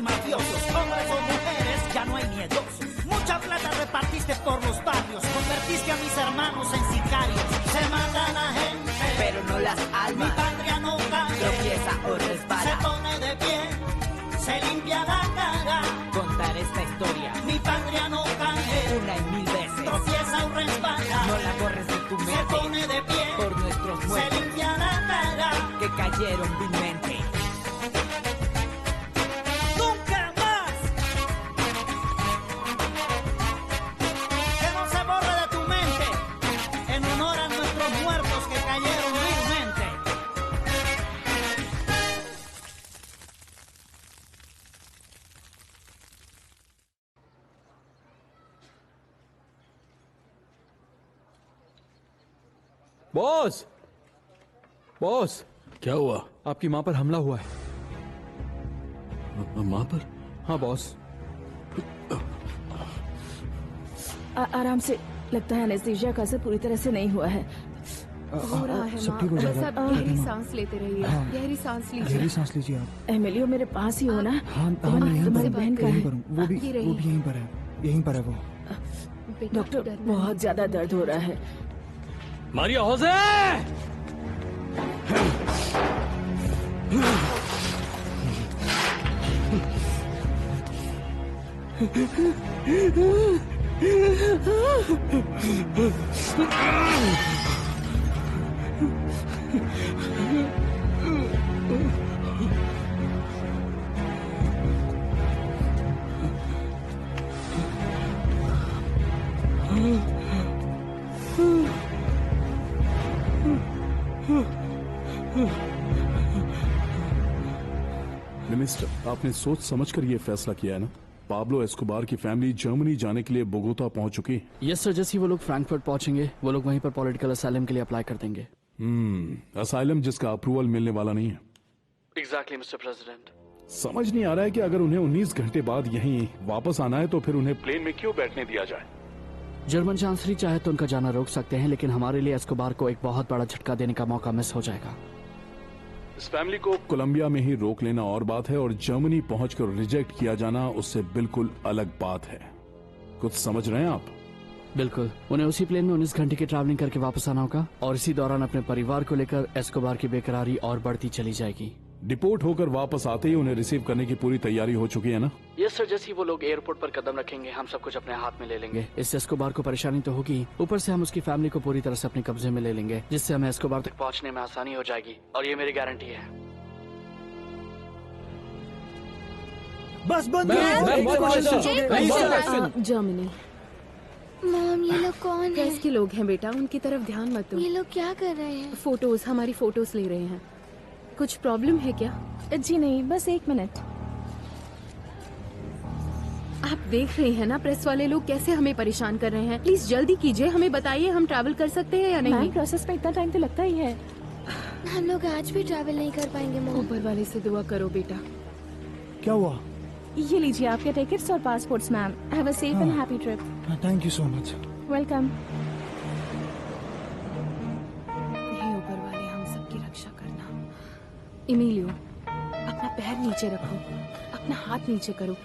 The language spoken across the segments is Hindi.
mafiosos, hombres o mujeres, ya no hay miedosos. Mucha plata repartiste por los barrios, convertiste a mis hermanos en sicarios. Se matan a gente, pero no las almas. Mi patria no cae, tropieza o resbala. Se pone de pie, se limpia la cara. Contar esta historia, mi patria no cae, una y mil veces. Tropieza o resbala, no la borres de tu mente. Se pone de pie, por nuestros muertos. Se limpia la cara, que cayeron vilmente. Boss, boss, क्या हुआ? आपकी माँ पर हमला हुआ है। माँ पर? हाँ बॉस। आराम से, लगता है एनेस्थीसिया का असर पूरी तरह से नहीं हुआ है। हो रहा है माँ, बस आप गहरी सांस लेते रहिए। गहरी सांस लीजिए। गहरी सांस लीजिए आप। एमिलियो मेरे पास ही हो ना? हाँ, तुम्हारी बहन का है। वो भी यहीं पर है, यहीं पर है वो। डॉक्टर, बहुत ज्यादा दर्द हो रहा है। मारिया होसे! मिनिस्टर, आपने सोच समझकर ये फैसला किया है ना? पाब्लो एस्कोबार की फैमिली जर्मनी जाने के लिए बोगोता पहुंच चुकी है। यस सर, जैसे ही वो लोग फ्रैंकफर्ट पहुंचेंगे वो लोग वहीं पर पॉलिटिकल असाइलम के लिए अप्लाई कर देंगे। असाइलम जिसका अप्रूवल मिलने वाला नहीं है। Exactly mister president. समझ नहीं आ रहा है कि अगर उन्हें 19 घंटे बाद यहीं वापस आना है तो फिर उन्हें प्लेन में क्यों बैठने दिया जाए? जर्मन चांसलरी चाहे तो उनका जाना रोक सकते हैं, लेकिन हमारे लिए एस्कोबार को एक बहुत बड़ा झटका देने का मौका मिस हो जाएगा। इस फैमिली को कोलंबिया में ही रोक लेना और बात है, और जर्मनी पहुंचकर रिजेक्ट किया जाना उससे बिल्कुल अलग बात है। कुछ समझ रहे हैं आप? बिल्कुल। उन्हें उसी प्लेन में 19 घंटे की ट्रैवलिंग करके वापस आना होगा, और इसी दौरान अपने परिवार को लेकर एस्कोबार की बेकरारी और बढ़ती चली जाएगी। डिपोर्ट होकर वापस आते ही उन्हें रिसीव करने की पूरी तैयारी हो चुकी है ना? यस सर, जैसे ही वो लोग एयरपोर्ट पर कदम रखेंगे हम सब कुछ अपने हाथ में ले लेंगे। इससे एस्कोबार को परेशानी तो होगी, ऊपर से हम उसकी फैमिली को पूरी तरह से अपने कब्जे में ले लेंगे, जिससे हमें एस्कोबार तक पहुंचने में आसानी हो जाएगी, और ये मेरी गारंटी है। बस बंद जर्मनी। मॉम, ये लोग कौन हैं? कैसे लोग हैं बेटा? उनकी तरफ ध्यान मत दो। ये लोग क्या कर रहे हैं? फोटोज, हमारी फोटोज ले रहे हैं। कुछ प्रॉब्लम है क्या? जी नहीं, बस 1 मिनट। आप देख रहे हैं ना प्रेस वाले लोग कैसे हमें परेशान कर रहे हैं। प्लीज जल्दी कीजिए, हमें बताइए हम ट्रैवल कर सकते हैं या नहीं। प्रोसेस में इतना टाइम तो लगता ही है। हम लोग आज भी ट्रैवल नहीं कर पाएंगे मॉम। ऊपर वाले से दुआ करो बेटा। क्या हुआ? ये लीजिए आपके टिकट्स और passports ma'am. Have a safe and happy trip. Thank you so much. Welcome. Hey ऊपर वाले, हम सबकी रक्षा करना। इमिलियो, अपना पैर नीचे रखो, अपना हाथ नीचे करो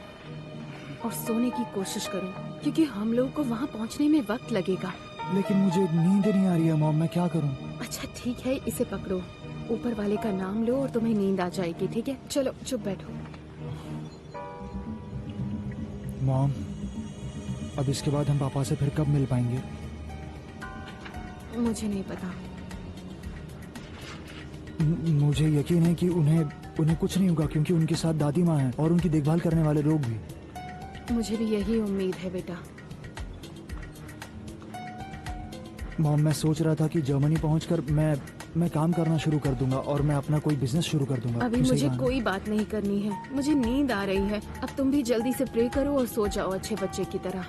और सोने की कोशिश करो, क्योंकि हम लोगों को वहाँ पहुँचने में वक्त लगेगा। लेकिन मुझे नींद नहीं आ रही है मॉम, मैं क्या करूँ? अच्छा ठीक है, इसे पकड़ो, ऊपर वाले का नाम लो और तुम्हें नींद आ जाएगी। ठीक है, चलो चुप बैठो। मॉम, अब इसके बाद हम पापा से फिर कब मिल पाएंगे? मुझे नहीं पता। मुझे यकीन है कि उन्हें कुछ नहीं होगा, क्योंकि उनके साथ दादी माँ है और उनकी देखभाल करने वाले लोग भी। मुझे भी यही उम्मीद है बेटा। मॉम, मैं सोच रहा था कि जर्मनी पहुंचकर मैं काम करना शुरू कर दूंगा और मैं अपना कोई बिजनेस शुरू कर दूंगा। अभी मुझे कोई बात नहीं करनी है, मुझे नींद आ रही है। अब तुम भी जल्दी से प्रे करो और सो जाओ अच्छे बच्चे की तरह।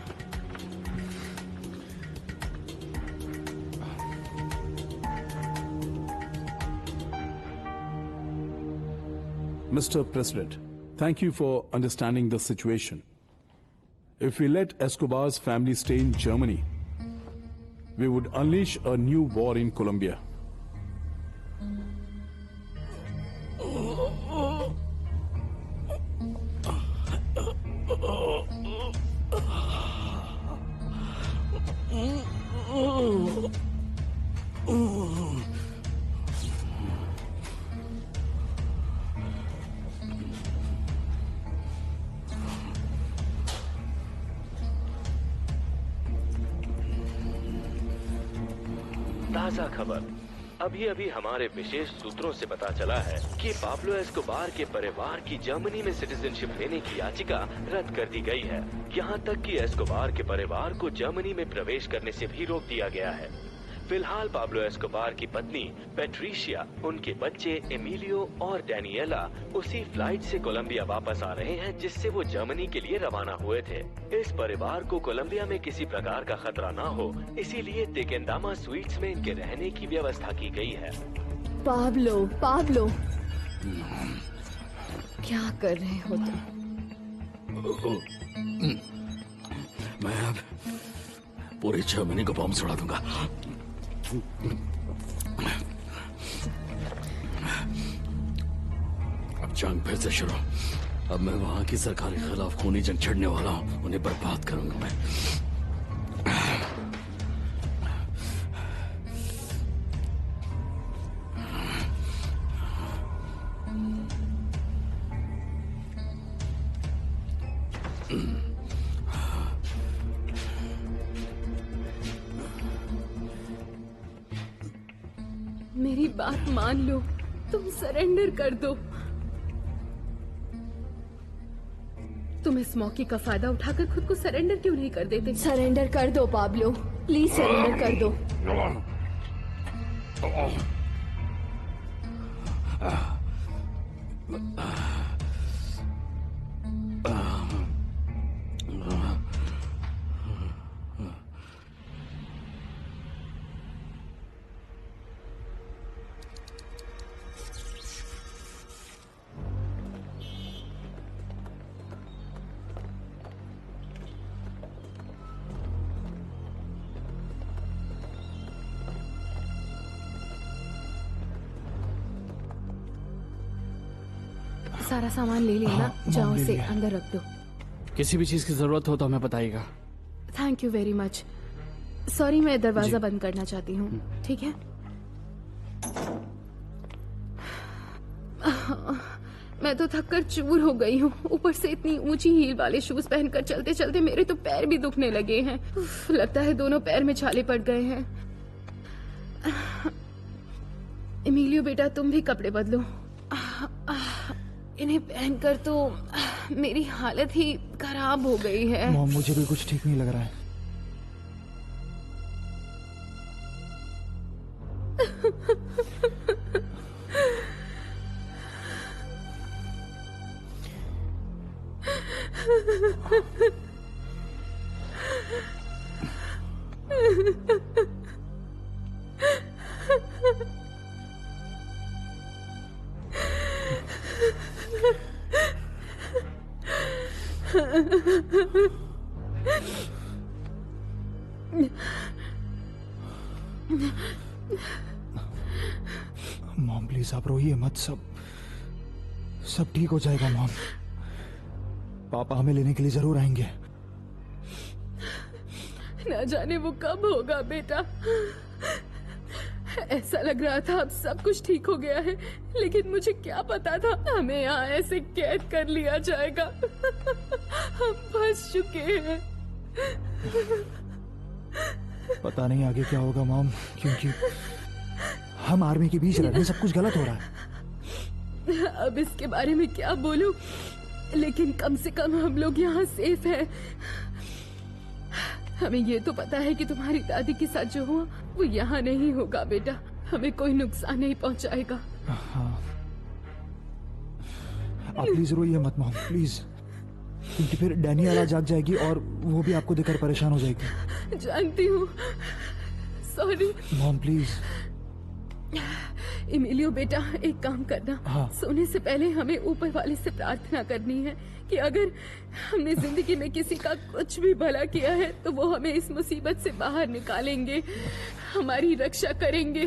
Mr. President, thank you for understanding the situation. If we let Escobar's family stay in Germany, we would unleash a new war in Colombia. ताजा खबर। अभी अभी हमारे विशेष सूत्रों से पता चला है कि पाब्लो एस्कोबार के परिवार की जर्मनी में सिटीजनशिप लेने की याचिका रद्द कर दी गई है। यहाँ तक कि एस्कोबार के परिवार को जर्मनी में प्रवेश करने से भी रोक दिया गया है। फिलहाल पाब्लो एस्कोबार की पत्नी पेट्रिशिया, उनके बच्चे एमिलियो और डैनियला उसी फ्लाइट से कोलंबिया वापस आ रहे हैं जिससे वो जर्मनी के लिए रवाना हुए थे। इस परिवार को कोलंबिया में किसी प्रकार का खतरा ना हो, इसीलिए तेकेंदामा स्वीट्स में इनके रहने की व्यवस्था की गई है। पाब्लो, पाब्लो, क्या कर रहे हो तुम? मैं अब पूरी जर्मनी को बम सुड़ा दूंगा। अब जंग फिर से शुरू। अब मैं वहां की सरकार के खिलाफ खूनी जंग छेड़ने वाला हूं। उन्हें बर्बाद करूंगा मैं। मेरी बात मान लो, तुम सरेंडर कर दो। तुम इस मौके का फायदा उठाकर खुद को सरेंडर क्यों नहीं कर देते? सरेंडर कर दो पाब्लो, प्लीज सरेंडर कर दो। सारा सामान ले लिया ना? जाओ से अंदर रख दो। किसी भी चीज की जरूरत हो तो हमें बताइएगा। Thank you very much. Sorry, मैं दरवाजा बंद करना चाहती हूँ। ठीक है? मैं तो थककर चूर हो गई हूँ। ऊपर से इतनी ऊंची हील वाले शूज पहनकर चलते चलते मेरे तो पैर भी दुखने लगे हैं। लगता है दोनों पैर में छाले पड़ गए हैं। एमिलियो बेटा, तुम भी कपड़े बदलो। इन्हें पहनकर तो मेरी हालत ही खराब हो गई है। मॉम, मुझे भी कुछ ठीक नहीं लग रहा है। मॉम प्लीज, आप रोइए मत। सब ठीक हो जाएगा मॉम। पापा हमें लेने के लिए जरूर आएंगे। ना जाने वो कब होगा बेटा। ऐसा लग रहा था अब सब कुछ ठीक हो गया है, लेकिन मुझे क्या पता था हमें यहाँ ऐसे कैद कर लिया जाएगा। हम फंस चुके हैं। पता नहीं आगे क्या होगा मॉम, क्योंकि हम आर्मी के बीच रह रहे हैं। सब कुछ गलत हो रहा है। अब इसके बारे में क्या बोलूं, लेकिन कम से कम हम लोग यहाँ सेफ हैं। हमें ये तो पता है कि तुम्हारी दादी के साथ जो हुआ वो यहाँ नहीं होगा बेटा। हमें कोई नुकसान नहीं पहुँचाएगा। हाँ, आप प्लीज रोइए मत मॉम, प्लीज, क्योंकि फिर डैनियला जाग जाएगी और वो भी आपको देखकर परेशान हो जाएगी। जानती हूँ, सॉरी मॉम प्लीज। एमिलियो बेटा, एक काम करना। हाँ। सोने से पहले हमें ऊपर वाले से प्रार्थना करनी है कि अगर हमने जिंदगी में किसी का कुछ भी भला किया है तो वो हमें इस मुसीबत से बाहर निकालेंगे, हमारी रक्षा करेंगे।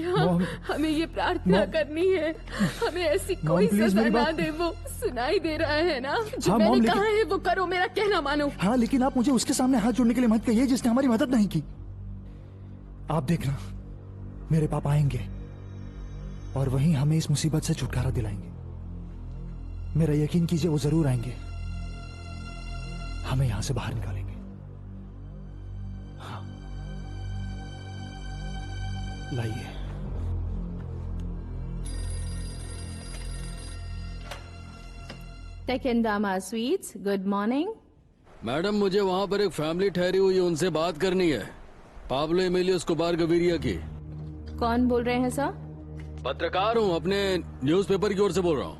हमें ये प्रार्थना करनी है। हमें ऐसी कोई सजा ना दे। वो सुनाई दे रहा है ना? जो मैंने कहा है वो करो, मेरा कहना मानो। हाँ, लेकिन आप मुझे उसके सामने हाथ जोड़ने के लिए मत कहिए जिसने हमारी मदद नहीं की। आप देखना, मेरे पापा आएंगे और वहीं हमें इस मुसीबत से छुटकारा दिलाएंगे। मेरा यकीन कीजिए, वो जरूर आएंगे, हमें यहां से बाहर निकालेंगे। हाँ, लाइए। टेकेंडामा स्वीट्स, गुड मॉर्निंग। मैडम, मुझे वहाँ पर एक फैमिली ठहरी हुई है, उनसे बात करनी है। पाब्लो एमिलियो एस्कोबार गवीरिया की। कौन बोल रहे हैं सर? पत्रकार हूँ, अपने न्यूज़पेपर की ओर से बोल रहा हूँ।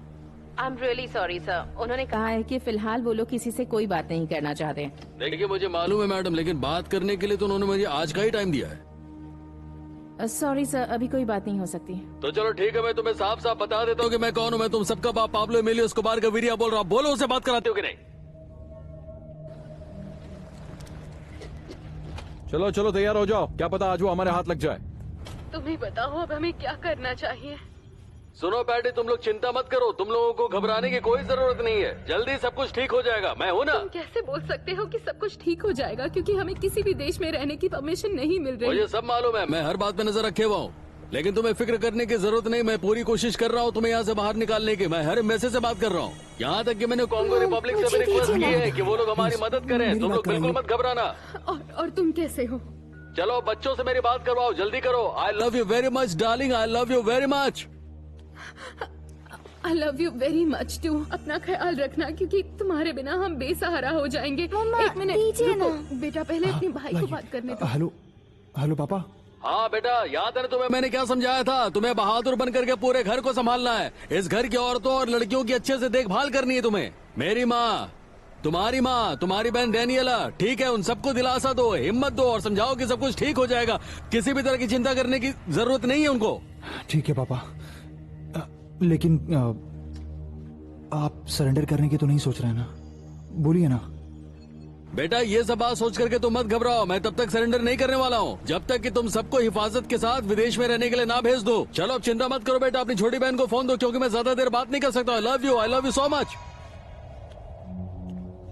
I am really sorry sir, उन्होंने कहा है कि फिलहाल वो लोग किसी से कोई बात नहीं करना चाहते। देखिए, मुझे मालूम है मैडम, लेकिन बात करने के लिए तो उन्होंने मुझे आज का ही टाइम दिया है। सॉरी सर, अभी कोई बात नहीं हो सकती। तो चलो ठीक है, मैं तुम्हें साफ साफ बता देता हूँ कि मैं कौन हूँ। मैं तुम सबका बाप पाब्लो एमिलियो एस्कोबार गवीरिया बोल रहा हूँ। बोलो, उसे बात कराते हो कि नहीं? चलो चलो तैयार हो जाओ, क्या पता आज वो हमारे हाथ लग जाए। तुम ही बताओ अब हमें क्या करना चाहिए। सुनो पैटी, तुम लोग चिंता मत करो, तुम लोगों को घबराने की कोई जरूरत नहीं है। जल्दी सब कुछ ठीक हो जाएगा, मैं हूँ ना। तुम कैसे बोल सकते हो कि सब कुछ ठीक हो जाएगा, क्योंकि हमें किसी भी देश में रहने की परमिशन नहीं मिल रही। मुझे सब मालूम है, मैं हर बात पे नजर रखे हुआ हूँ, लेकिन तुम्हें फिक्र करने की जरूरत नहीं। मैं पूरी कोशिश कर रहा हूँ तुम्हें यहाँ से बाहर निकालने की। मैं हर एम्बेसी से बात कर रहा हूँ, यहाँ तक कि मैंने कॉन्गो रिपब्लिक से भी रिक्वेस्ट की है कि वो लोग हमारी मदद करें। तुम लोग बिल्कुल मत घबराना। और तुम कैसे हो? चलो बच्चों से मेरी बात करवाओ, जल्दी करो। I love you very much darling, I love you very much. I love you very much too. अपना ख्याल रखना, क्योंकि तुम्हारे बिना हम बेसहारा हो जाएंगे। एक मिनट रुको बेटा, पहले अपने भाई को बात करने दो। हेलो हेलो पापा। हाँ बेटा, याद है ना तुम्हें मैंने क्या समझाया था? तुम्हें बहादुर बन करके पूरे घर को संभालना है। इस घर की औरतों और लड़कियों की अच्छे से देखभाल करनी है तुम्हें। मेरी माँ, तुम्हारी बहन डैनियला, ठीक है, उन सबको दिलासा दो, हिम्मत दो और समझाओ कि सब कुछ ठीक हो जाएगा। किसी भी तरह की चिंता करने की जरूरत नहीं है उनको। ठीक है पापा, लेकिन आप सरेंडर करने की तो नहीं सोच रहे ना? बोलिए ना। बेटा, ये सब बात सोच करके तुम मत घबराओ। मैं तब तक सरेंडर नहीं करने वाला हूँ जब तक कि तुम सबको हिफाजत के साथ विदेश में रहने के लिए ना भेज दो। चलो अब चिंता मत करो बेटा, अपनी छोटी बहन को फोन दो, क्योंकि मैं ज्यादा देर बात नहीं कर सकता। आई लव यू सो मच।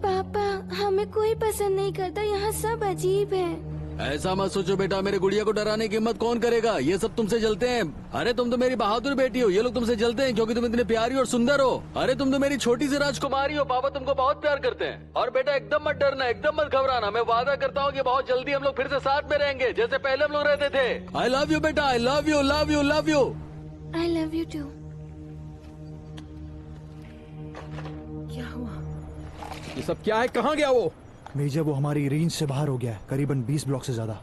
पापा, हमें कोई पसंद नहीं करता, यहाँ सब अजीब है। ऐसा मत सोचो बेटा, मेरे गुड़िया को डराने की हिम्मत कौन करेगा? ये सब तुमसे जलते हैं। अरे तुम तो मेरी बहादुर बेटी हो, ये लोग तुमसे जलते हैं क्योंकि तुम इतनी प्यारी और सुंदर हो। अरे तुम तो मेरी छोटी सी राजकुमारी हो, पापा तुमको बहुत प्यार करते हैं। और बेटा एकदम मत डरना, एकदम मत घबराना। मैं वादा करता हूँ कि बहुत जल्दी हम लोग फिर से साथ में रहेंगे, जैसे पहले हम लोग रहते थे। आई लव यू बेटा, I love you, love you, love you. I love you too. क्या हुआ? ये सब क्या है? कहाँ गया वो? मेजर, वो हमारी रेंज से बाहर हो गया है, करीबन 20 ब्लॉक से ज्यादा।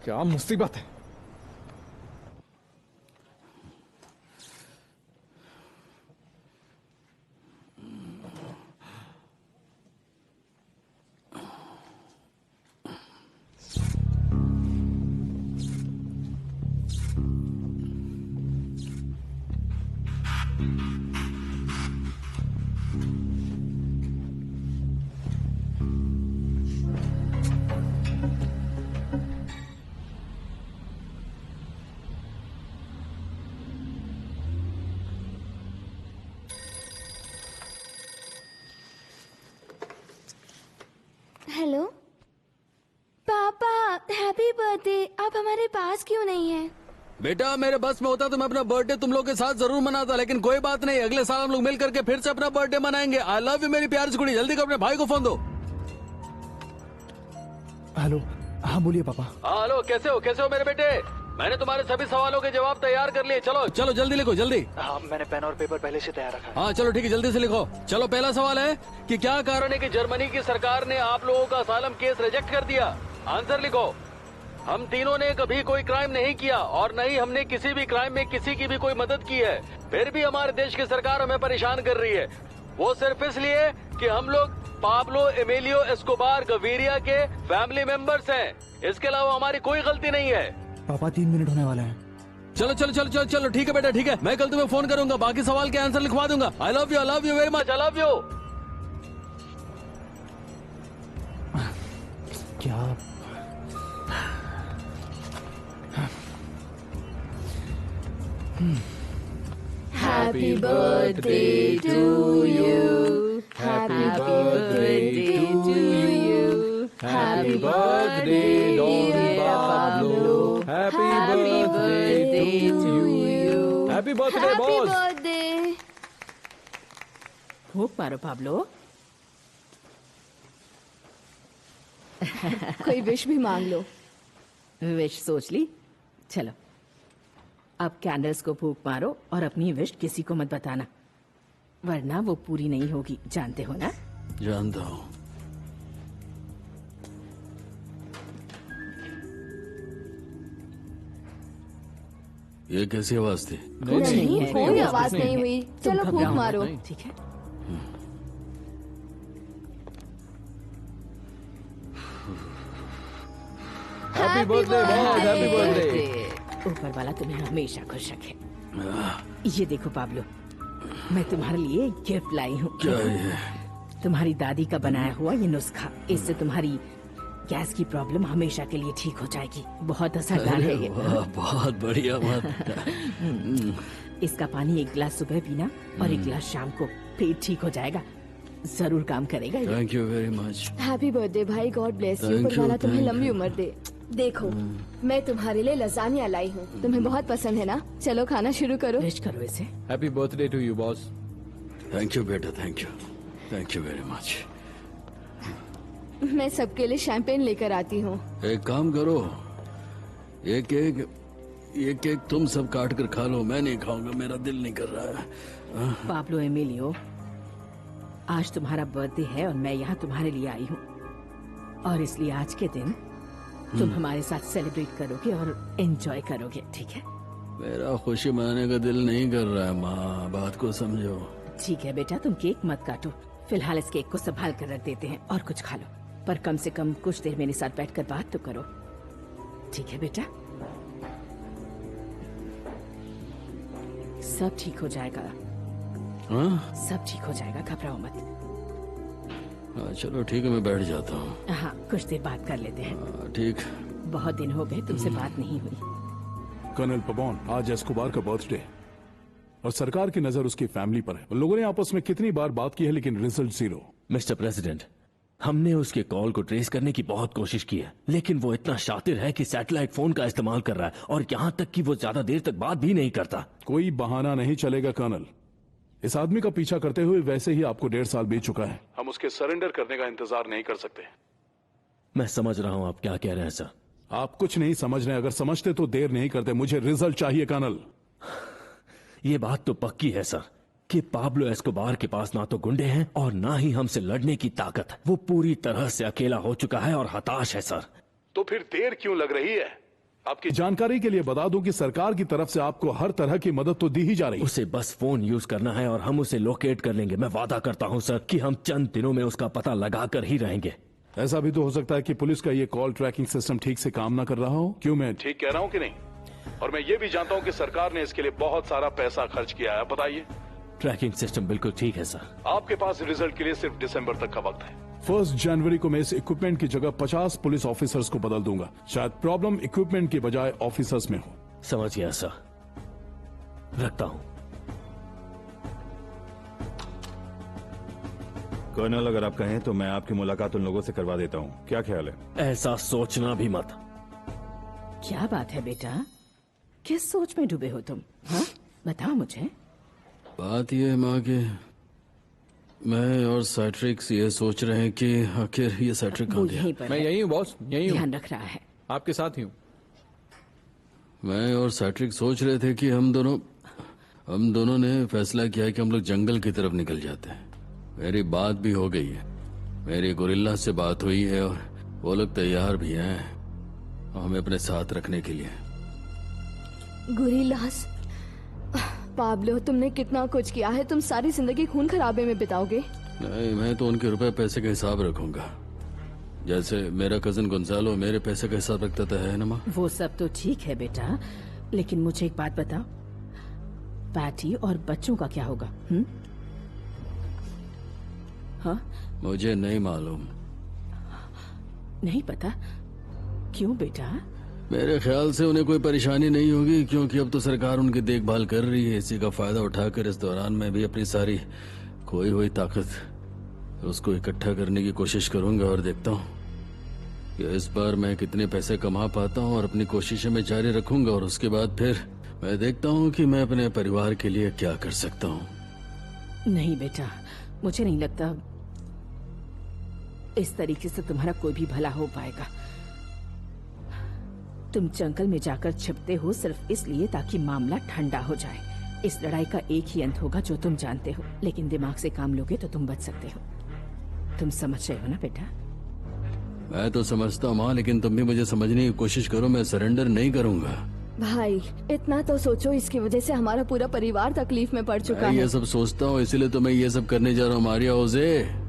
क्या मुसीबत है। हेलो पापा, हैप्पी बर्थडे। आप हमारे पास क्यों नहीं है? बेटा, मेरे बस में होता तो मैं अपना बर्थडे तुम लोग के साथ जरूर मनाता, लेकिन कोई बात नहीं, अगले साल हम लोग मिल करके फिर से अपना बर्थडे मनाएंगे। आई लव यू मेरी प्यारी सी गुड़ी। जल्दी कर, अपने भाई को फोन दो। हेलो, हाँ बोलिए पापा। हाँ हेलो, कैसे हो मेरे बेटे? मैंने तुम्हारे सभी सवालों के जवाब तैयार कर लिए। चलो चलो जल्दी लिखो, जल्दी। हाँ, मैंने पेन और पेपर पहले से तैयार रखा है। हाँ चलो ठीक है, जल्दी से लिखो। चलो, पहला सवाल है कि क्या कारण है कि जर्मनी की सरकार ने आप लोगों का असालम केस रिजेक्ट कर दिया? आंसर लिखो। हम तीनों ने कभी कोई क्राइम नहीं किया और न ही हमने किसी भी क्राइम में किसी की भी कोई मदद की है। फिर भी हमारे देश की सरकार हमें परेशान कर रही है, वो सिर्फ इसलिए कि हम लोग पाब्लो एमिलियो एस्कोबार गवीरिया के फैमिली मेंबर्स हैं। इसके अलावा हमारी कोई गलती नहीं है। पापा 3 मिनट होने वाले हैं। चलो चलो चलो चलो चलो, ठीक है बेटा, ठीक है। मैं कल तुम्हें फोन करूंगा, बाकी सवाल के आंसर लिखवा दूंगा। आई love you very much, I love you. क्या? Happy birthday to you. Happy birthday to you. Happy birthday, Don Pablo. Happy birthday happy boss. Birthday. फूंक मारो पाब्लो। कोई विश भी मांग लो। विश सोच ली? चलो अब कैंडल्स को फूंक मारो और अपनी विश किसी को मत बताना, वरना वो पूरी नहीं होगी, जानते हो ना? जानता हूँ। ये कैसी आवाज थी? नहीं, है, कोई आवाज नहीं हुई। चलो तुम फूंक घबराओ मारो। मत, ठीक है? Happy birthday boss, happy birthday. ऊपर वाला तुम्हें हमेशा खुश रखे। ये देखो पाब्लो, मैं तुम्हारे लिए गिफ्ट लाई हूँ। क्या ये? तुम्हारी दादी का बनाया हुआ ये नुस्खा, इससे तुम्हारी गैस की प्रॉब्लम हमेशा के लिए ठीक हो जाएगी। बहुत असरदार है ये। वाह, बहुत बढ़िया बात। इसका पानी एक गिलास सुबह पीना और एक गिलास शाम को, पेट ठीक हो जाएगा, जरूर काम करेगा ये। Thank you very much. Happy birthday भाई, God bless you. Thank you, ऊपर वाला तुम्हें thank लंबी you. उम्र दे। देखो मैं तुम्हारे लिए लजानिया लाई हूँ, तुम्हें बहुत पसंद है ना? चलो खाना शुरू करो। विश करो इसे। Happy birthday to you boss. Thank you बेटा, thank you, thank you very much. मैं सबके लिए शैंपेन लेकर आती हूँ। एक काम करो, ये केक तुम सब काट कर खा लो, मैं नहीं खाऊंगा, मेरा दिल नहीं कर रहा है। पाब्लो एमिलियो, आज तुम्हारा बर्थडे है और मैं यहाँ तुम्हारे लिए आई हूँ, और इसलिए आज के दिन तुम हमारे साथ सेलिब्रेट करोगे और एंजॉय करोगे, ठीक है? मेरा खुशी मनाने का दिल नहीं कर रहा है माँ, बात को समझो। ठीक है बेटा, तुम केक मत काटो, फिलहाल इस केक को संभाल कर रख देते हैं और कुछ खा लो, पर कम से कम कुछ देर मेरे साथ बैठकर बात तो करो, ठीक है बेटा? सब ठीक हो जाएगा, हाँ सब ठीक हो जाएगा, घबराओ मत। हाँ, चलो ठीक है, मैं बैठ जाता हूँ। हाँ, कुछ देर बात कर लेते हैं। हाँ, ठीक। बहुत दिन हो गए तुमसे बात नहीं हुई। कर्नल पबॉन, आज एस्कोबार का बर्थडे और सरकार की नजर उसकी फैमिली पर है। उन लोगों ने आपस में कितनी बार बात की है, लेकिन रिजल्ट जीरो। मिस्टर प्रेसिडेंट, हमने उसके कॉल को ट्रेस करने की बहुत कोशिश की है, लेकिन वो इतना शातिर है कि सैटेलाइट फोन का इस्तेमाल कर रहा है, और यहाँ तक कि वो ज्यादा देर तक बात भी नहीं करता। कोई बहाना नहीं चलेगा कर्नल। इस आदमी का पीछा करते हुए वैसे ही आपको 1.5 साल बीत चुका है। हम उसके सरेंडर करने का इंतजार नहीं कर सकते। मैं समझ रहा हूँ आप क्या कह रहे हैं सर। आप कुछ नहीं समझ रहे, अगर समझते तो देर नहीं करते। मुझे रिजल्ट चाहिए कर्नल। ये बात तो पक्की है सर कि पाब्लो एस्कोबार के पास ना तो गुंडे हैं और ना ही हमसे लड़ने की ताकत है। वो पूरी तरह से अकेला हो चुका है और हताश है सर। तो फिर देर क्यों लग रही है? आपकी जानकारी के लिए बता दूं कि सरकार की तरफ से आपको हर तरह की मदद तो दी ही जा रही है। उसे बस फोन यूज करना है और हम उसे लोकेट कर लेंगे। मैं वादा करता हूँ सर कि हम चंद दिनों में उसका पता लगा कर ही रहेंगे। ऐसा भी तो हो सकता है कि पुलिस का ये कॉल ट्रैकिंग सिस्टम ठीक से काम ना कर रहा हो। क्यों, मैं ठीक कह रहा हूँ कि नहीं? और मैं ये भी जानता हूँ कि सरकार ने इसके लिए बहुत सारा पैसा खर्च किया है। बताइए। ट्रैकिंग सिस्टम बिल्कुल ठीक है सर। आपके पास रिजल्ट के लिए सिर्फ दिसंबर तक का वक्त है। 1 जनवरी को मैं इस इक्विपमेंट की जगह 50 पुलिस ऑफिसर्स को बदल दूंगा। शायद प्रॉब्लम इक्विपमेंट की बजाय ऑफिसर्स में हो। समझ गया सर, रखता हूँ। कर्नल, अगर आप कहें तो मैं आपकी मुलाकात उन लोगों से करवा देता हूँ। क्या ख्याल है? ऐसा सोचना भी मत। क्या बात है बेटा, किस सोच में डूबे हो तुम? हाँ, बताओ मुझे। बात यह है माँ कि मैं और सैट्रिक्स ये सोच रहे हैं कि आखिर ये सैट्रिक वो कहाँ गया? यहीं पर मैं है, यही हूँ बॉस, यही हूँ, ध्यान रख रहा है। आपके साथ ही हूँ। मैं और सैट्रिक सोच रहे थे कि हम दोनों ने फैसला किया कि हम लोग जंगल की तरफ निकल जाते हैं। मेरी बात भी हो गई है, मेरी गोरिल्ला से बात हुई है और वो लोग तैयार भी हैं हमें अपने साथ रखने के लिए। गुरिल्लास, पाब्लो, तुमने कितना कुछ किया है। तुम सारी जिंदगी खून खराबे में बिताओगे। नहीं, मैं तो उनके रुपए पैसे का हिसाब रखूंगा, जैसे मेरा कजन गोंजालो मेरे पैसे का हिसाब रखता था, है ना माँ? वो सब तो ठीक है बेटा, लेकिन मुझे एक बात बताओ, पैटी और बच्चों का क्या होगा? हाँ? मुझे नहीं मालूम। नहीं पता? क्यों बेटा? मेरे ख्याल से उन्हें कोई परेशानी नहीं होगी, क्योंकि अब तो सरकार उनकी देखभाल कर रही है। इसी का फायदा उठाकर इस दौरान मैं भी अपनी सारी खोई हुई ताकत उसको इकट्ठा करने की कोशिश करूंगा और देखता हूँ कि इस बार मैं कितने पैसे कमा पाता हूँ, और अपनी कोशिशें में जारी रखूंगा। और उसके बाद फिर मैं देखता हूँ कि मैं अपने परिवार के लिए क्या कर सकता हूँ। नहीं बेटा, मुझे नहीं लगता इस तरीके से तुम्हारा कोई भी भला हो पाएगा। तुम जंगल में जाकर छिपते हो सिर्फ इसलिए ताकि मामला ठंडा हो जाए। इस लड़ाई का एक ही अंत होगा जो तुम जानते हो, लेकिन दिमाग से काम लोगे तो तुम बच सकते हो। तुम समझ रहे हो ना बेटा? मैं तो समझता हूँ माँ, लेकिन तुम भी मुझे समझने की कोशिश करो। मैं सरेंडर नहीं करूँगा। भाई इतना तो सोचो, इसकी वजह से हमारा पूरा परिवार तकलीफ में पड़ चुका मैं है। ये सब सोचता हूँ, इसीलिए तो मैं ये सब करने जा रहा हूँ। मारिया ओजे,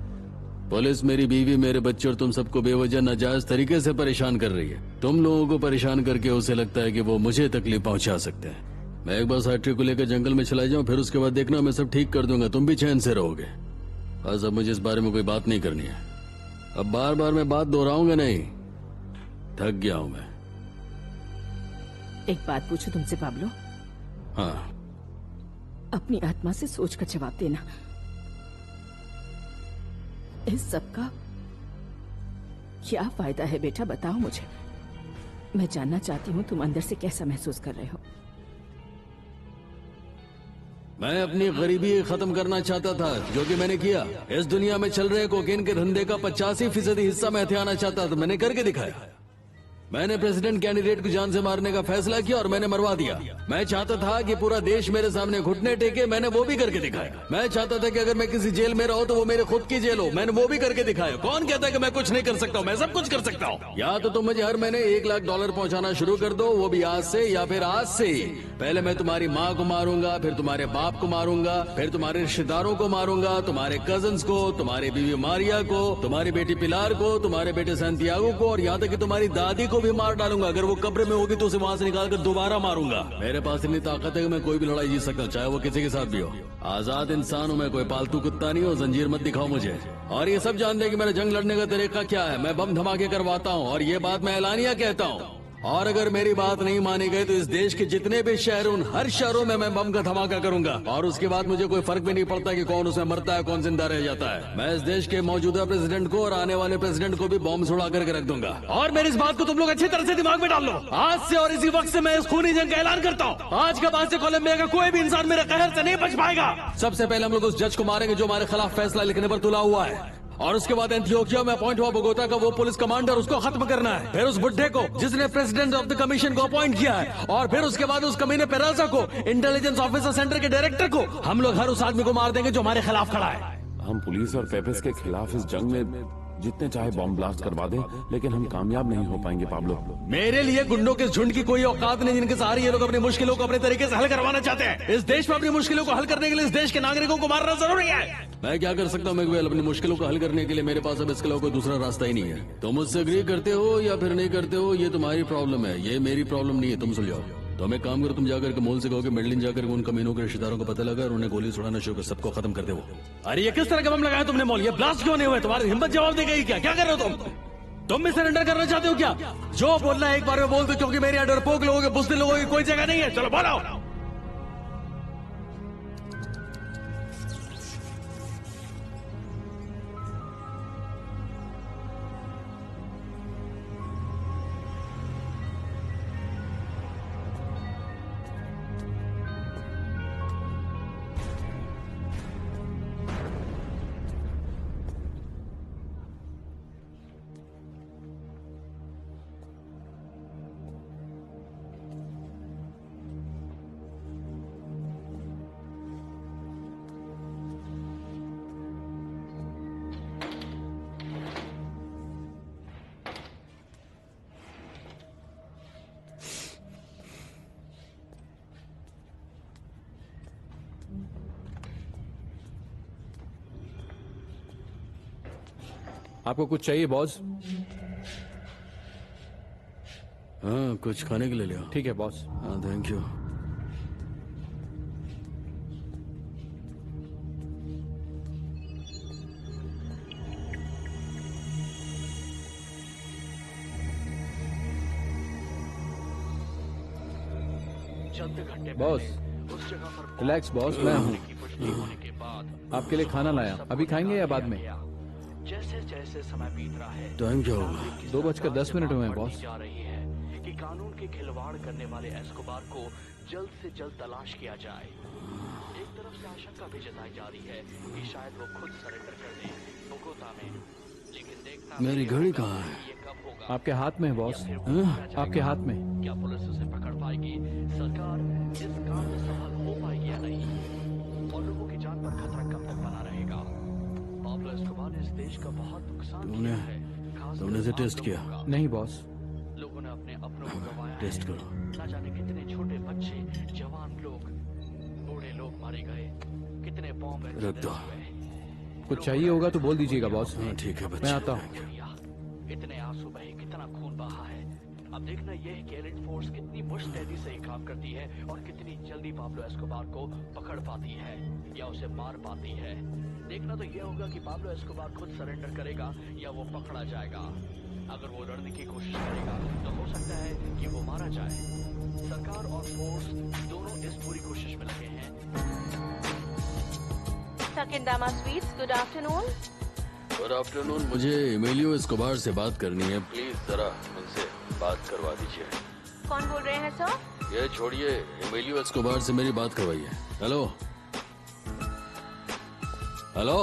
पुलिस मेरी बीवी, मेरे बच्चे और तुम सबको बेवजह नाजायज तरीके से परेशान कर रही है। तुम लोगों को परेशान करके उसे लगता है कि वो मुझे तकलीफ पहुंचा सकते हैं। मैं एक बार साइट्री को लेकर जंगल में चला जाऊं, फिर उसके बाद देखना मैं सब ठीक कर दूंगा, तुम भी चैन से रहोगे। बस अब मुझे इस बारे में कोई बात नहीं करनी है। अब बार बार मैं बात दोहराऊंगा नहीं, थक गया हूं मैं। एक बात पूछूं तुमसे पाब्लो? हाँ। अपनी आत्मा से सोच कर जवाब देना। इस सब का क्या फायदा है बेटा, बताओ मुझे। मैं जानना चाहती हूँ तुम अंदर से कैसा महसूस कर रहे हो। मैं अपनी गरीबी खत्म करना चाहता था, जो कि मैंने किया। इस दुनिया में चल रहे कोकेन के धंधे का 85% हिस्सा मैं हथियाना चाहता था, मैंने करके दिखाया। मैंने प्रेसिडेंट कैंडिडेट को जान से मारने का फैसला किया और मैंने मरवा दिया। मैं चाहता था कि पूरा देश मेरे सामने घुटने टेके, मैंने वो भी करके दिखाया। मैं चाहता था कि अगर मैं किसी जेल में रहूं तो वो मेरे खुद की जेल हो, मैंने वो भी करके दिखाया। कौन कहता है कि मैं कुछ नहीं कर सकता हूं? मैं सब कुछ कर सकता हूं। या तो तुम मुझे हर महीने $1,00,000 पहुंचाना शुरू कर दो, वो भी आज से, या फिर आज से ही। पहले मैं तुम्हारी माँ को मारूंगा, फिर तुम्हारे बाप को मारूंगा, फिर तुम्हारे रिश्तेदारों को मारूंगा, तुम्हारे कजन्स को, तुम्हारी बीवी मारिया को, तुम्हारी बेटी पिलार को, तुम्हारे बेटे सैंटियागो को, और यहाँ तक कि तुम्हारी दादी को भी मार डालूंगा। अगर वो कब्र में होगी तो उसे वहाँ से निकाल कर दोबारा मारूंगा। मेरे पास इतनी ताकत है कि मैं कोई भी लड़ाई जीत सकता हूँ, चाहे वो किसी के साथ भी हो। आजाद इंसान हूँ मैं, कोई पालतू कुत्ता नहीं हो। जंजीर मत दिखाओ मुझे। और ये सब जानते हैं कि मेरा जंग लड़ने का तरीका क्या है। मैं बम धमाके करवाता हूँ, और ये बात मैं ऐलानिया कहता हूँ। और अगर मेरी बात नहीं मानी गई तो इस देश के जितने भी शहर, उन हर शहरों में मैं बम का धमाका करूंगा। और उसके बाद मुझे कोई फर्क भी नहीं पड़ता कि कौन उसमें मरता है, कौन जिंदा रह जाता है। मैं इस देश के मौजूदा प्रेसिडेंट को और आने वाले प्रेसिडेंट को भी बॉम्ब छुड़ा करके रख दूंगा। और मेरी इस बात को तुम लोग अच्छी तरह से दिमाग में डाल लो। आज से और इसी वक्त से मैं इस खूनी जंग का ऐलान करता हूँ। आज के बाद से कोलंबिया का कोई भी इंसान मेरे कहर से नहीं बच पाएगा। सबसे पहले हम लोग उस जज को मारेंगे जो हमारे खिलाफ फैसला लिखने पर तुला हुआ है। और उसके बाद एंथियोकिया में अपॉइंट हुआ बोगोता का वो पुलिस कमांडर, उसको खत्म करना है। फिर उस बुड्ढे को जिसने प्रेसिडेंट ऑफ द कमीशन को अपॉइंट किया है। और फिर उसके बाद उस कमीने पेराजा को, इंटेलिजेंस ऑफिसर सेंटर के डायरेक्टर को। हम लोग हर उस आदमी को मार देंगे जो हमारे खिलाफ खड़ा है। हम पुलिस और पेपेस के खिलाफ इस जंग में जितने चाहे बॉम्ब ब्लास्ट करवा दें, लेकिन हम कामयाब नहीं हो पाएंगे पाब्लो। मेरे लिए गुंडों के झुंड की कोई औकात नहीं जिनके सहारे ये लोग अपनी मुश्किलों को अपने तरीके से हल करवाना चाहते हैं। इस देश में अपनी मुश्किलों को हल करने के लिए इस देश के नागरिकों को मारना जरूरी है। मैं क्या कर सकता हूँ मैगवेल? अपनी मुश्किलों को हल करने के लिए मेरे पास अब इसके अलावा कोई दूसरा रास्ता ही नहीं है। तुम मुझसे एग्री करते हो या फिर नहीं करते हो, ये तुम्हारी प्रॉब्लम है, ये मेरी प्रॉब्लम नहीं है। तुम सुलझाओ। तो हम एक काम करो, तुम जाकर के मोल से कहोगे मेडलिन जाकर उन कमीनों के रिश्तेदारों को पता लगा और उन्हें गोली छुड़ाना शुरू कर, सबको खत्म कर दे वो। अरे ये किस तरह का बम लगाया तुमने मोल? ये ब्लास्ट क्यों नहीं हुए? तुम्हारी हिम्मत जवाब दे गई क्या? क्या कर रहे हो तुम भी सरेंडर करना चाहते हो क्या? जो बोलना है एक बार में बोल दो, क्योंकि मेरे यहाँ डरपोक लोगों के, बुज़दिल लोगों की कोई जगह नहीं है। चलो बोलो। आपको कुछ चाहिए बॉस? हाँ, कुछ खाने के लिए लिया। ठीक है बॉस। हाँ, thank you. Boss relax boss, मैं हूँ। आपके लिए खाना लाया, अभी खाएंगे या बाद में? जैसे जैसे समय बीत रहा है, टाइम क्या होगा? 2:10 हुए हैं बॉस। जा रही है कि कानून के खिलवाड़ करने वाले एस्कोबार को जल्द से जल्द तलाश किया जाए। एक तरफ से आशंका भी जताई जा रही है कि शायद वो खुद सरेंडर कर दे बोगोता में, लेकिन देखना मेरी घड़ी कहाँ है? ये कब होगा। आपके हाथ में है बॉस, आपके हाथ में। क्या पुलिस उसे पकड़ पाएगी? सरकार इस काम में सफल हो पाएगी या नहीं? और लोगों की जान पर खतरा कब तक बना रहेगा? पाब्लो एस्कोबार ने इस देश का बहुत नुकसान किया है। तुमने इसे टेस्ट किया? नहीं बॉस। लोगों ने अपने अपनों को गंवाया टेस्ट है। करो। ना जाने कितने छोटे बच्चे, जवान लोग, बूढ़े लोग मारे गए, कितने बॉम्ब रख दो। कुछ चाहिए होगा तो बोल दीजिएगा बॉस। हाँ ठीक है मैं बच्चे। आता हूँ। इतने आंसू बहे, कितना खून बहा है। अब देखना यह है कि एलिट फोर्स कितनी मुस्तैदी से ये काम करती है और कितनी जल्दी पाब्लो एस्कोबार को पकड़ पाती है या उसे मार पाती है। देखना तो यह होगा कि पाब्लो एस्कोबार खुद सरेंडर करेगा या वो पकड़ा जाएगा। अगर वो लड़ने की कोशिश करेगा तो हो सकता है कि वो मारा जाए। सरकार और फोर्स दोनों इस पूरी कोशिश में लगे हैं। Takindama Sweets, good afternoon. Good afternoon, मुझे एमिलियो एस्कोबार से बात करनी है। प्लीज जरा उनसे बात करवा दीजिए। कौन बोल रहे हैं सर? ये छोड़िए, एमिलियो एस्कोबार से मेरी बात करवाइए। Hello hello.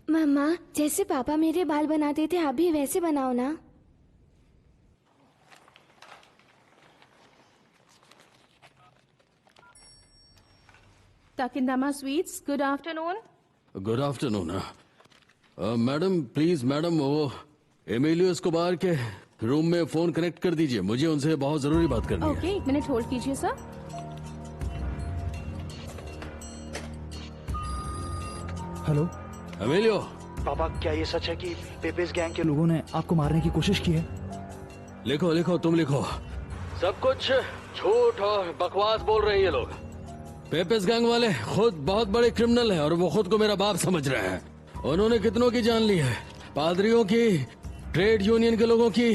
मम्मा, जैसे पापा मेरे बाल बनाते थे आप भी वैसे बनाओ ना। Takindama Sweets, good afternoon. Good afternoon. Madam please, madam वो एमिलियो एस्कोबार के रूम में फोन कनेक्ट कर दीजिए, मुझे उनसे बहुत जरूरी बात करनी है। ओके, एक मिनट होल्ड कीजिए सर। Hello Emilio. पापा, क्या ये सच है कि पेपेस गैंग के लोगों ने आपको मारने की कोशिश की है? लिखो लिखो, तुम लिखो। सब कुछ झूठ और बकवास बोल रहे हैं ये लोग। पेपेस गैंग वाले खुद बहुत बड़े क्रिमिनल हैं और वो खुद को मेरा बाप समझ रहे हैं। उन्होंने कितनों की जान ली है, पादरियों की, ट्रेड यूनियन के लोगों की,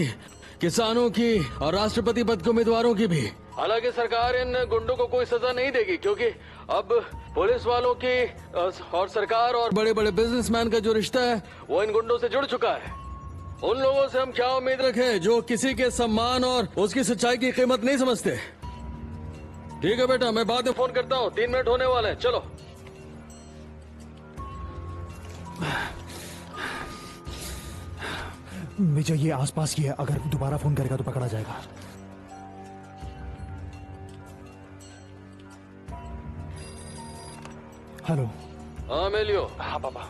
किसानों की और राष्ट्रपति पद के उम्मीदवारों की भी। हालांकि सरकार इन गुंडों को कोई सजा नहीं देगी क्योंकि अब पुलिस वालों की और सरकार और बड़े बड़े बिजनेसमैन का जो रिश्ता है वो इन गुंडों से जुड़ चुका है। उन लोगों से हम क्या उम्मीद रखें जो किसी के सम्मान और उसकी सच्चाई की कीमत नहीं समझते। ठीक है बेटा, मैं बाद में फोन करता हूँ, 3 मिनट होने वाले हैं, चलो। विजय ये आसपास ही है, अगर दोबारा फोन करेगा तो पकड़ा जाएगा। हेलो। हाँ एमिलियो। हाँ पापा।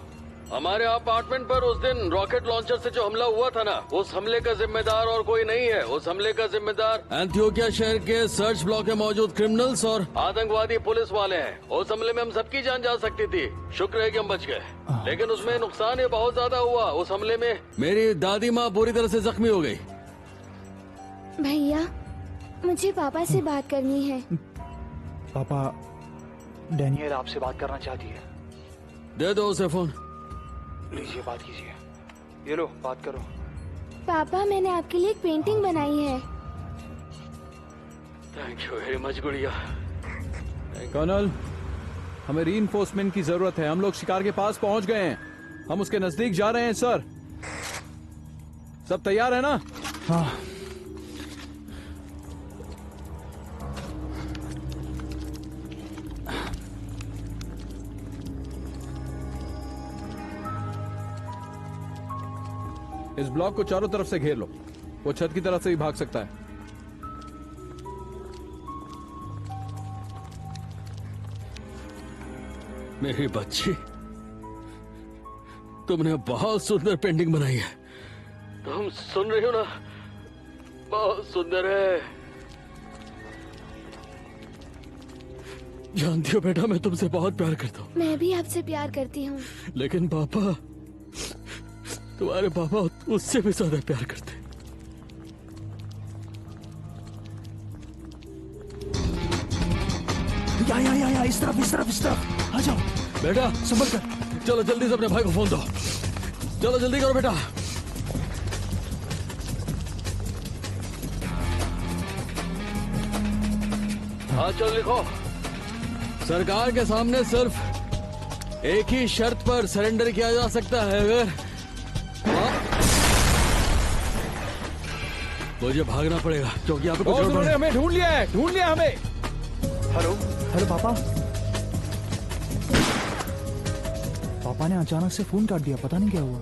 हमारे अपार्टमेंट पर उस दिन रॉकेट लॉन्चर से जो हमला हुआ था ना, उस हमले का जिम्मेदार और कोई नहीं है। उस हमले का जिम्मेदार एंथियोकिया शहर के सर्च ब्लॉक में मौजूद क्रिमिनल्स और आतंकवादी पुलिस वाले हैं। उस हमले में हम सबकी जान जा सकती थी, शुक्र है कि हम बच गए, लेकिन उसमें नुकसान ये बहुत ज्यादा हुआ। उस हमले में मेरी दादी माँ पूरी तरह से जख्मी हो गई। भैया, मुझे पापा से बात करनी है। पापा, डैनियल आपसे बात करना चाहती है। दे दो उसे फोन। लीजिए, बात कीजिए। ये लो, बात करो। पापा, मैंने आपके लिए एक पेंटिंग बनाई है। थैंक यू वेरी मच गुड़िया। कर्नल, हमें रीइंफोर्समेंट की जरूरत है। हम लोग शिकार के पास पहुंच गए हैं, हम उसके नजदीक जा रहे हैं सर। सब तैयार है ना? हाँ। इस ब्लॉक को चारों तरफ से घेर लो, वो छत की तरफ से भी भाग सकता है। मेरी बच्ची, तुमने बहुत सुंदर पेंटिंग बनाई है। तुम सुन रही हो ना, बहुत सुंदर है। जानती हो बेटा, मैं तुमसे बहुत प्यार करता हूँ। मैं भी आपसे प्यार करती हूँ। लेकिन पापा, तुम्हारे पापा उससे भी ज्यादा प्यार करते। यहाँ इस तरफ आ जाओ। बेटा संभल कर। चलो जल्दी से अपने भाई को फोन दो। चलो जल्दी करो बेटा। हाँ चलो लिखो। सरकार के सामने सिर्फ एक ही शर्त पर सरेंडर किया जा सकता है। अगर मुझे भागना पड़ेगा क्योंकि यहाँ पे कुछ उन्होंने हमें ढूंढ लिया हमें। हेलो पापा। पापा ने अचानक से फोन काट दिया, पता नहीं क्या हुआ।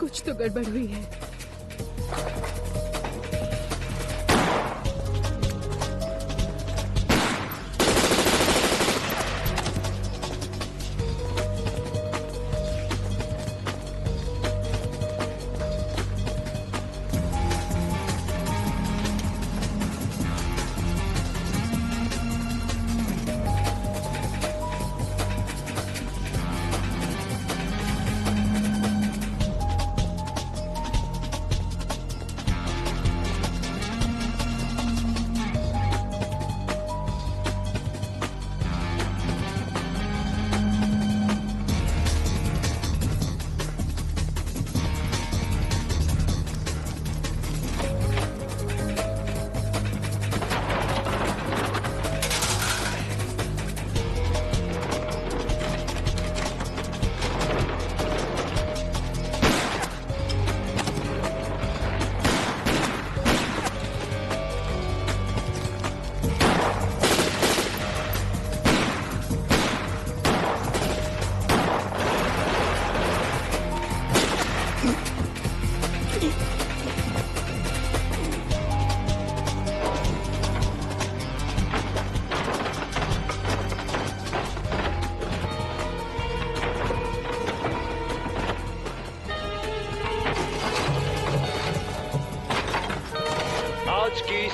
कुछ तो गड़बड़ हुई है।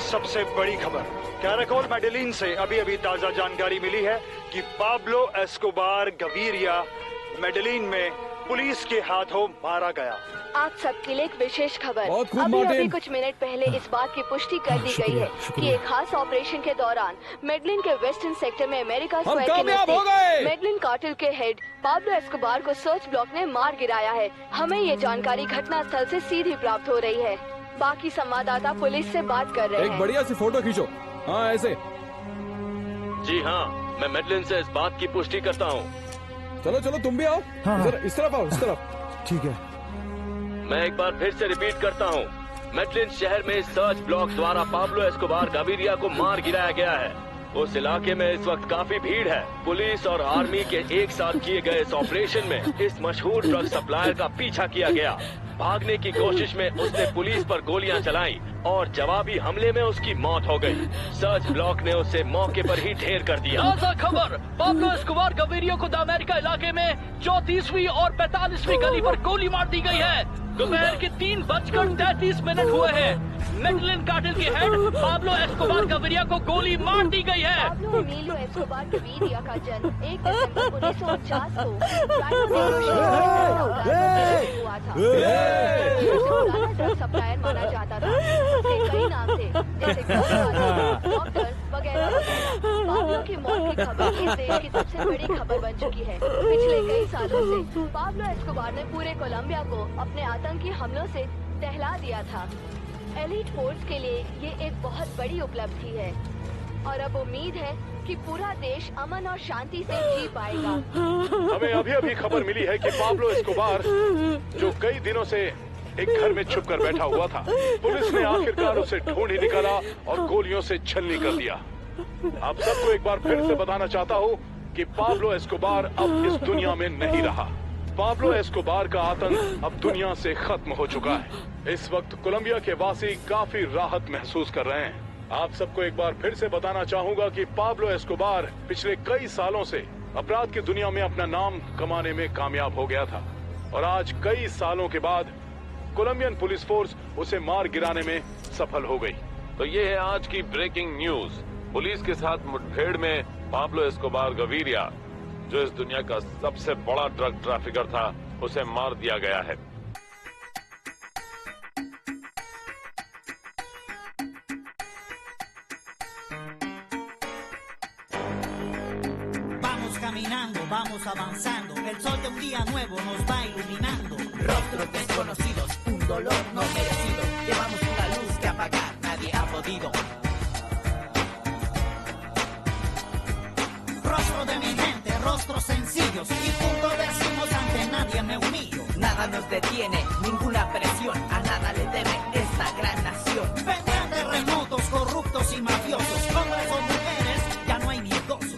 सबसे बड़ी खबर, कैराकोल मेडेलिन से अभी अभी ताजा जानकारी मिली है कि पाब्लो एस्कोबार गवीरिया मेडेलिन में पुलिस के हाथों मारा गया। आप सबके लिए एक विशेष खबर। अभी अभी कुछ मिनट पहले इस बात की पुष्टि कर दी गई है कि एक खास ऑपरेशन के दौरान मेडलिन के वेस्टर्न सेक्टर में अमेरिका स्क्वायर के नजदीक मेडलिन कार्टेल के हेड पाब्लो एस्कोबार को सर्च ब्लॉक ने मार गिराया है। हमें ये जानकारी घटनास्थल से सीधी प्राप्त हो रही है। बाकी संवाददाता पुलिस से बात कर रहे हैं। एक बढ़िया सी फोटो खींचो। हाँ ऐसे। जी हाँ, मैं मेडलिन से इस बात की पुष्टि करता हूँ। चलो चलो तुम भी आओ। हाँ। इस तरफ आओ, इस तरफ। ठीक है। मैं एक बार फिर से रिपीट करता हूँ, मेडलिन शहर में सर्च ब्लॉक द्वारा पाब्लो एस्कोबार गाविरिया को मार गिराया गया है। उस इलाके में इस वक्त काफी भीड़ है। पुलिस और आर्मी के एक साथ किए गए इस ऑपरेशन में इस मशहूर ड्रग सप्लायर का पीछा किया गया। भागने की कोशिश में उसने पुलिस पर गोलियां चलाई और जवाबी हमले में उसकी मौत हो गई। सर्च ब्लॉक ने उसे मौके पर ही ढेर कर दिया। ताजा खबर, पाब्लो एस्कोबार गवीरिया को द अमेरिका इलाके में 34वीं और 45वीं गली पर गोली मार दी गई है। दोपहर के 3:33 हुए हैं। मेडलिन कार्टेल के हेड पाब्लो एस्कोबार गवीरिया को गोली मार दी गई है। पाब्लो एमिलियो एस्कोबार गवीरिया का जन्म 1 दिसंबर 1949 को हुआ था। ड्रग सप्लायर माना जाता था। उसके कई नाम थे, जैसे डॉक्टर वगैरह। पाब्लो की मौत की खबर इस देश की सबसे बड़ी खबर बन चुकी है। पिछले कई सालों से पाब्लो एस्कोबार ने पूरे कोलंबिया को अपने आतंकी हमलों से दहला दिया था। एलीट फोर्स के लिए ये एक बहुत बड़ी उपलब्धि है और अब उम्मीद है कि पूरा देश अमन और शांति से जी पाएगा। हमें अभी अभी खबर मिली है कि पाब्लो एस्कोबार, जो कई दिनों से एक घर में छुप कर बैठा हुआ था, पुलिस ने आखिरकार उसे ढूंढ ही निकाला और गोलियों से छलनी कर दिया। आप सबको एक बार फिर से बताना चाहता हूँ कि पाब्लो एस्कोबार अब इस दुनिया में नहीं रहा। पाब्लो एस्कोबार का आतंक अब दुनिया से खत्म हो चुका है। इस वक्त कोलंबिया के वासी काफी राहत महसूस कर रहे हैं। आप सबको एक बार फिर से बताना चाहूंगा कि पाब्लो एस्कोबार पिछले कई सालों से अपराध की दुनिया में अपना नाम कमाने में कामयाब हो गया था और आज कई सालों के बाद कोलंबियन पुलिस फोर्स उसे मार गिराने में सफल हो गई। तो ये है आज की ब्रेकिंग न्यूज। पुलिस के साथ मुठभेड़ में पाब्लो एस्कोबार गवीरिया, जो इस दुनिया का सबसे बड़ा ड्रग ट्रैफिकर था, उसे मार दिया गया है। caminando, vamos avanzando. El sol de un día nuevo nos va iluminando. Rostros desconocidos, un dolor no merecido. Llevamos una luz que apagar nadie ha podido. Rostro de mi gente, rostros sencillos, y juntos decimos ante nadie me humillo. Nada nos detiene, ninguna presión, a nada le teme esta gran nación. Vendrán terremotos, corruptos y mafiosos, hombres o mujeres, ya no hay miedosos.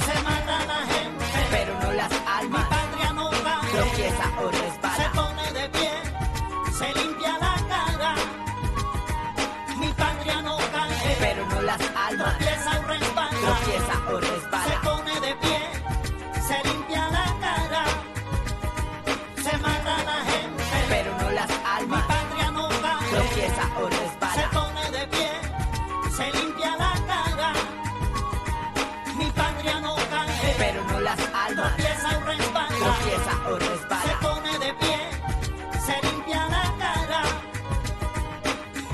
Se mata la gente, pero no las almas. Mi patria no cae, tropieza o resbala. Se pone de pie, se limpia la cara. Mi patria no cae, pero no las almas. Tropieza o resbala. Tropieza o resbala. Se pone de pie, se limpia la cara. Se mata la gente, pero no las almas. Mi patria no cae, tropieza o resbala. Se pone de pie, se limpia la cara. Mi patria no cae, pero no las almas. Tropieza o resbala. Tropieza o resbala. Se pone de pie, se limpia la cara.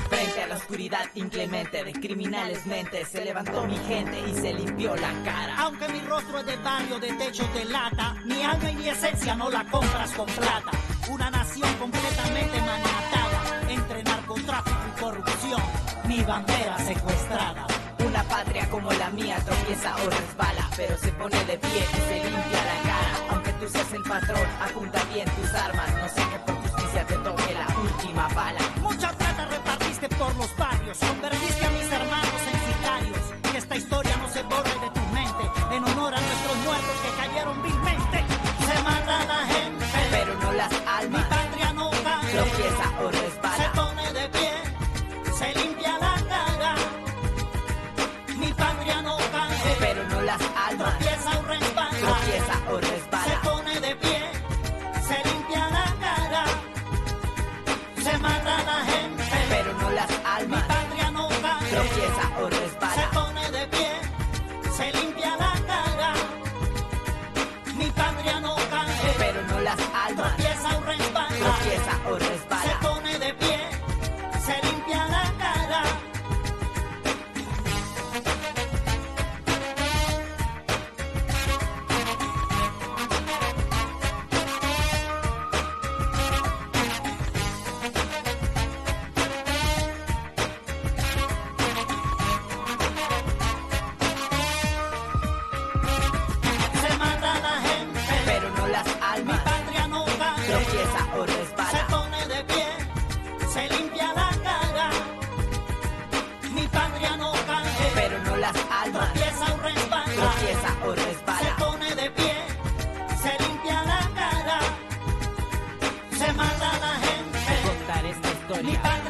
Frente a la oscuridad inclemente de criminales mentes, se levantó mi gente y se limpió la cara. Aunque mi rostro es de barrio, de techo de lata, mi alma y mi esencia no la compras con plata. Una nación completamente maniatada entre narcotráfico y corrupción, mi bandera secuestrada. Una patria como la mía tropieza o resbala, pero se pone de pie y se limpia la cara. Aunque tú seas el patrón, apunta bien tus armas, no sé que por justicia te toque la última bala. Mucha plata repartiste por los barrios, convertiste a mis hermanos en sicarios. Que esta historia no se borre de tu mente, en honor a nuestros muertos que cayeron vilmente. Se mata la gente, pero no las almas. Mi patria no cae, tropieza o resbala. Se pone de pie, se limpia la cara. Mi patria no cae, pero no las almas. Tropieza o resbala. Tropieza o resbala. Se pone de pie, se limpia la cara. Se mata la gente, pero no las almas. Mi patria no cae, tropieza o resbala. Se pone de pie, se limpia la cara. Mi patria no cae, pero no las almas. Tropieza o resbala. Tropieza o resbala. Se pone de pie, se limpia la cara. Se mata la gente, pero no las almas. Mi patria no cae, tropieza o resbala. Se pone de pie, se limpia la cara. Mi patria no cae, pero no las almas. Tropieza o resbala. Tropieza o resbala. Se pone de pie, se limpia la cara. Se mata la gente, Contar esta historia. Mi patria